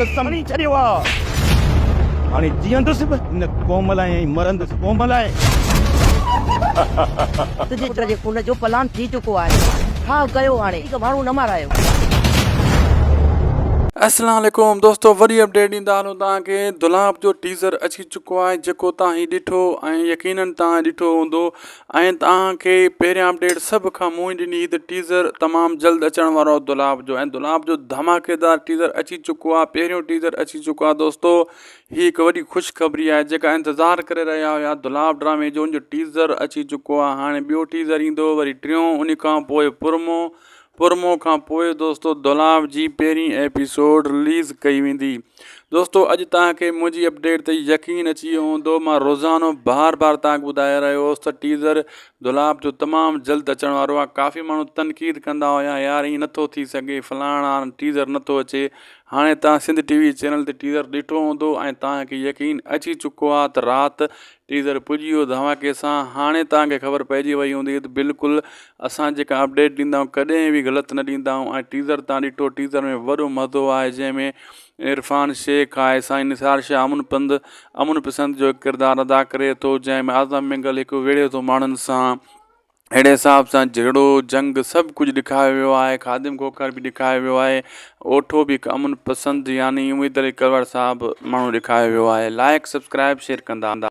कसम नहीं छॾियो आहे। हाणे जीअंदुसि बि हिन कोमल ऐं मरंदुसि कोमल आहे। तुझे जे खून जो पलान थी चुको आहे। हा कयो हाणे हिकु माण्हू न मारायो। अस्सलाम वालेकुम दोस्तों, वरी अपडेट ॾींदा हलूं तव्हांखे। दुलाब जो टीज़र अची चुको आहे जेको तव्हां ही ॾिठो ऐं यकीनन तव्हां ॾिठो हूंदो ऐं तव्हांखे पहिरियां अपडेट सभ खां मूं ई ॾिनी। त टीज़र तमामु जल्द अचण वारो आहे दुलाब जो, ऐं दुलाब जो धमाकेदार टीज़र अची चुको आहे। पहिरियों टीज़र अची चुको आहे दोस्तों। हीअ हिकु वॾी ख़ुशख़बरी आहे जेका इंतज़ारु करे रहिया हुया दुलाब ड्रामे जो। उनजो टीज़र अची चुको आहे। हाणे ॿियो टीज़र ईंदो, वरी टियों, उन खां पोइ पुरमो खां पोइ दोस्तों दुलाब जी पहिरीं एपिसोड रिलीज़ कई वेंदी। दोस्तों अॼु तव्हांखे मुंहिंजी अपडेट ते यकीन अची वियो हूंदो। मां रोज़ानो बार तव्हांखे ॿुधाए रहियो हुउसि त टीज़र दुलाब जो तमामु जल्द अचण वारो आहे। काफ़ी माण्हू तनक़ीद कंदा हुया, यार ईअं नथो थी सघे, फलाणा टीज़र नथो अचे। हाणे तव्हां सिंध TV चैनल ते टीज़र ॾिठो हूंदो ऐं तव्हांखे यकीन अची चुको आहे त राति टीज़र पुॼी वियो धमाके सां। हाणे तव्हांखे ख़बर पइजी वई हूंदी त बिल्कुलु असां जेका अपडेट ॾींदा आहियूं कॾहिं बि ग़लति न ॾींदा आहियूं। ऐं टीज़र तव्हां ॾिठो, टीज़र में वॾो मज़ो आहे जंहिंमें इरफान शेख आहे, साईं निसार शाह अमुन पसंद जो किरदारु अदा करे थो, जंहिंमें आज़म मिंगल हिकु विढ़े थो माण्हुनि सां। अहिड़े हिसाब सां झगड़ो जंग सभु कुझु ॾेखारियो वियो आहे। ख़ादिम खोखर बि ॾेखारियो वियो आहे। ओठो बि हिकु अमुन पसंद यानी उम्मीद अली करवर साहब माण्हू ॾेखारियो वियो आहे। लाइक सब्सक्राइब शेयर कंदा।